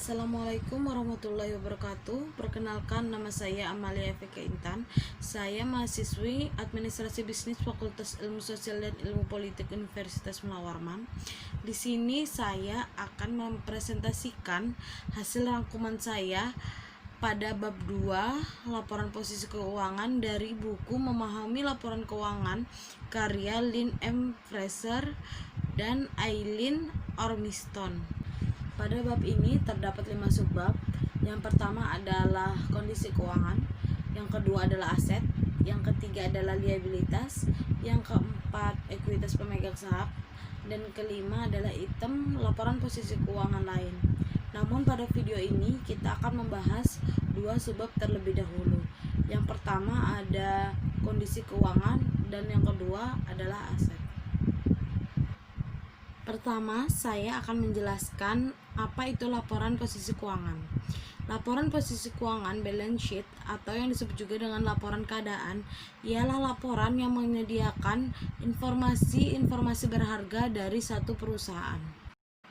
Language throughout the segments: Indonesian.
Assalamualaikum warahmatullahi wabarakatuh. Perkenalkan, nama saya Amalia F.K. Intan. Saya mahasiswi Administrasi Bisnis Fakultas Ilmu Sosial dan Ilmu Politik Universitas Mula Warman. Di sini saya akan mempresentasikan hasil rangkuman saya pada bab 2 laporan posisi keuangan dari buku Memahami Laporan Keuangan karya Lynn M. Fraser dan Eileen Ormiston. Pada bab ini terdapat 5 subbab. Yang pertama adalah kondisi keuangan, yang kedua adalah aset, yang ketiga adalah liabilitas, yang keempat ekuitas pemegang saham, dan kelima adalah item laporan posisi keuangan lain. Namun pada video ini kita akan membahas 2 subbab terlebih dahulu. Yang pertama ada kondisi keuangan dan yang kedua adalah aset. Pertama, saya akan menjelaskan apa itu laporan posisi keuangan. Laporan posisi keuangan balance sheet atau yang disebut juga dengan laporan keadaan ialah laporan yang menyediakan informasi berharga dari satu perusahaan.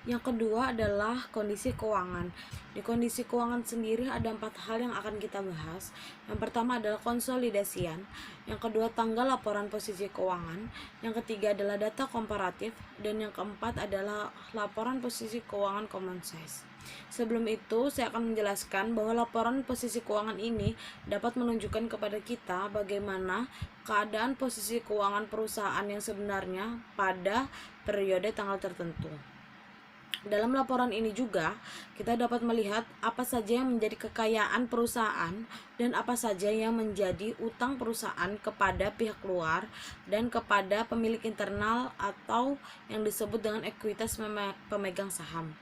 Yang kedua adalah kondisi keuangan. Di kondisi keuangan sendiri ada 4 hal yang akan kita bahas. Yang pertama adalah konsolidasian, yang kedua tanggal laporan posisi keuangan, yang ketiga adalah data komparatif, dan yang keempat adalah laporan posisi keuangan common size. Sebelum itu, saya akan menjelaskan bahwa laporan posisi keuangan ini dapat menunjukkan kepada kita bagaimana keadaan posisi keuangan perusahaan yang sebenarnya pada periode tanggal tertentu. Dalam laporan ini juga kita dapat melihat apa saja yang menjadi kekayaan perusahaan dan apa saja yang menjadi utang perusahaan kepada pihak luar dan kepada pemilik internal atau yang disebut dengan ekuitas pemegang saham.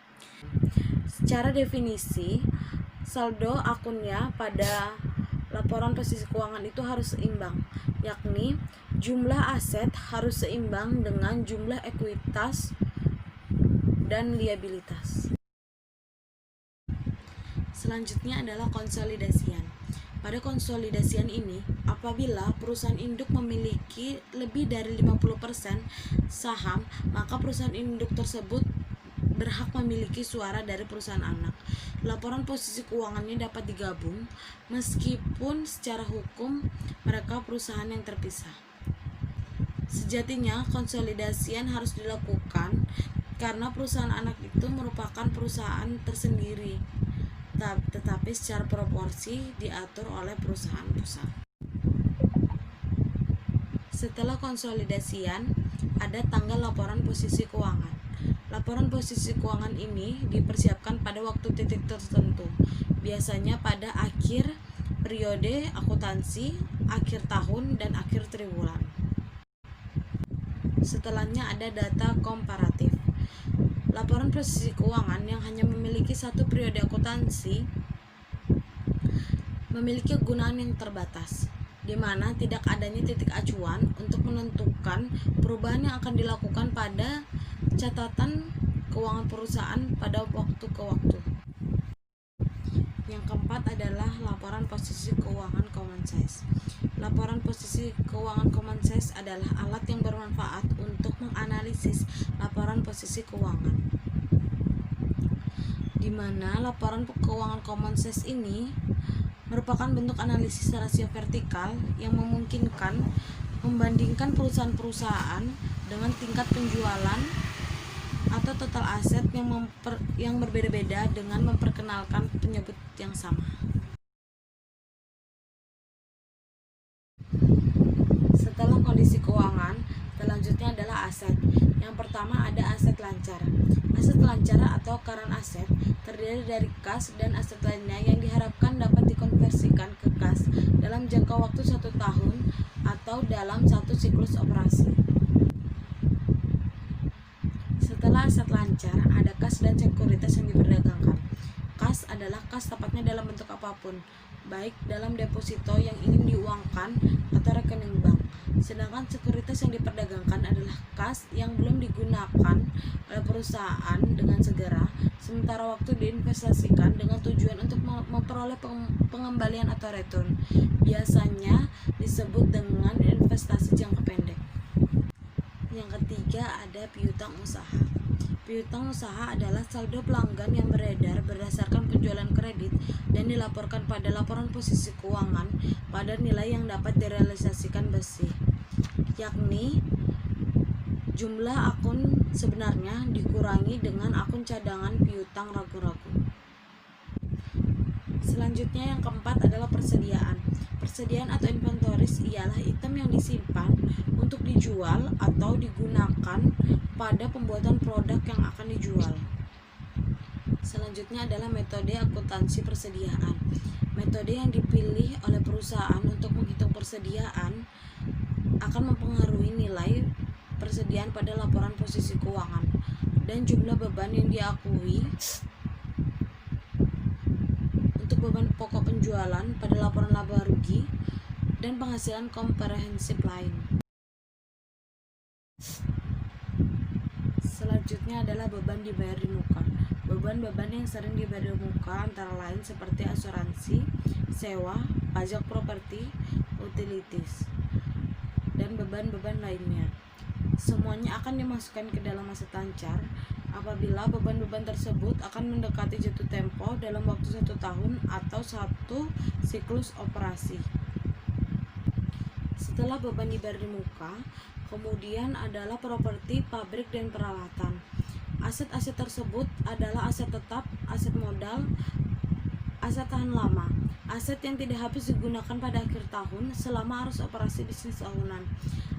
Secara definisi, saldo akunnya pada laporan posisi keuangan itu harus seimbang, yakni jumlah aset harus seimbang dengan jumlah ekuitas dan liabilitas. Selanjutnya adalah konsolidasian. Pada konsolidasian ini, apabila perusahaan induk memiliki lebih dari 50% saham, maka perusahaan induk tersebut berhak memiliki suara dari perusahaan anak. Laporan posisi keuangannya dapat digabung meskipun secara hukum mereka perusahaan yang terpisah. Sejatinya konsolidasian harus dilakukan karena perusahaan anak itu merupakan perusahaan tersendiri, tetapi secara proporsi diatur oleh perusahaan pusat. Setelah konsolidasian, ada tanggal laporan posisi keuangan. Laporan posisi keuangan ini dipersiapkan pada waktu titik tertentu, biasanya pada akhir periode akuntansi, akhir tahun, dan akhir triwulan. Setelahnya ada data komparatif. Laporan posisi keuangan yang hanya memiliki satu periode akuntansi memiliki kegunaan yang terbatas, di mana tidak adanya titik acuan untuk menentukan perubahan yang akan dilakukan pada catatan keuangan perusahaan pada waktu ke waktu. Yang keempat adalah laporan posisi keuangan common size. Laporan posisi keuangan common size adalah alat yang bermanfaat untuk menganalisis laporan posisi keuangan, di mana laporan keuangan common size ini merupakan bentuk analisis rasio vertikal yang memungkinkan membandingkan perusahaan-perusahaan dengan tingkat penjualan atau total aset yang berbeda-beda dengan memperkenalkan penyebut yang sama. Setelah kondisi keuangan, selanjutnya adalah aset. Yang pertama ada aset lancar. Aset lancar atau current asset terdiri dari kas dan aset lainnya yang diharapkan dapat dikonversikan ke kas dalam jangka waktu 1 tahun atau dalam satu siklus operasi. Setelah aset lancar, ada kas dan sekuritas yang diperdagangkan. Kas adalah kas tepatnya dalam bentuk apapun, baik dalam deposito yang ingin diuangkan atau rekening bank. Sedangkan sekuritas yang diperdagangkan adalah kas yang belum digunakan oleh perusahaan dengan segera, sementara waktu diinvestasikan dengan tujuan untuk memperoleh pengembalian atau return. Biasanya disebut dengan investasi jangka pendek. Yang ketiga ada piutang usaha. Piutang usaha adalah saldo pelanggan yang beredar berdasarkan penjualan kredit dan dilaporkan pada laporan posisi keuangan pada nilai yang dapat direalisasikan bersih, yakni jumlah akun sebenarnya dikurangi dengan akun cadangan piutang ragu-ragu. Selanjutnya yang keempat adalah persediaan. Persediaan atau inventoris ialah item yang disimpan untuk dijual atau digunakan pada pembuatan produk yang akan dijual. Selanjutnya adalah metode akuntansi persediaan. Metode yang dipilih oleh perusahaan untuk menghitung persediaan akan mempengaruhi nilai persediaan pada laporan posisi keuangan dan jumlah beban yang diakui untuk beban pokok penjualan pada laporan laba rugi dan penghasilan komprehensif lain. Selanjutnya adalah beban dibayar di muka. Beban-beban yang sering dibayar di muka antara lain seperti asuransi, sewa, pajak properti, utilities, dan beban-beban lainnya. Semuanya akan dimasukkan ke dalam aset lancar apabila beban-beban tersebut akan mendekati jatuh tempo dalam waktu 1 tahun atau 1 siklus operasi. Setelah beban dibayar di muka, kemudian adalah properti, pabrik, dan peralatan. Aset-aset tersebut adalah aset tetap, aset modal, aset tahan lama, aset yang tidak habis digunakan pada akhir tahun selama arus operasi bisnis tahunan.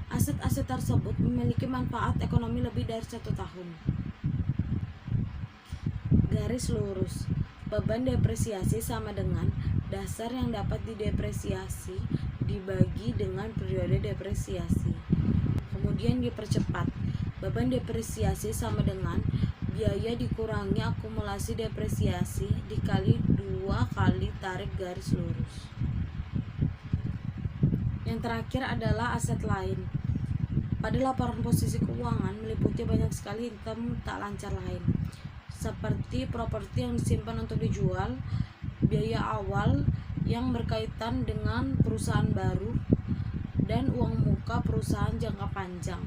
Aset-aset tersebut memiliki manfaat ekonomi lebih dari 1 tahun. Garis lurus. Beban depresiasi sama dengan dasar yang dapat didepresiasi dibagi dengan periode depresiasi. Kemudian dipercepat. Beban depresiasi sama dengan biaya dikurangi akumulasi depresiasi dikali 2 kali tarik garis lurus. Yang terakhir adalah aset lain. Pada laporan posisi keuangan meliputi banyak sekali item tak lancar lain, seperti properti yang disimpan untuk dijual, biaya awal yang berkaitan dengan perusahaan baru, dan uang muka perusahaan jangka panjang.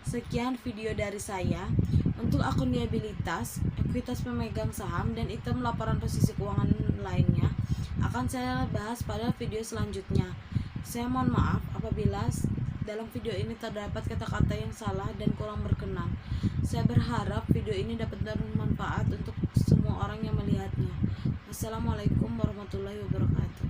Sekian video dari saya. Untuk akun liabilitas, ekuitas pemegang saham, dan item laporan posisi keuangan lainnya akan saya bahas pada video selanjutnya. Saya mohon maaf apabila dalam video ini terdapat kata-kata yang salah dan kurang berkenan. Saya berharap video ini dapat bermanfaat untuk semua orang yang melihatnya. Wassalamualaikum warahmatullahi wabarakatuh.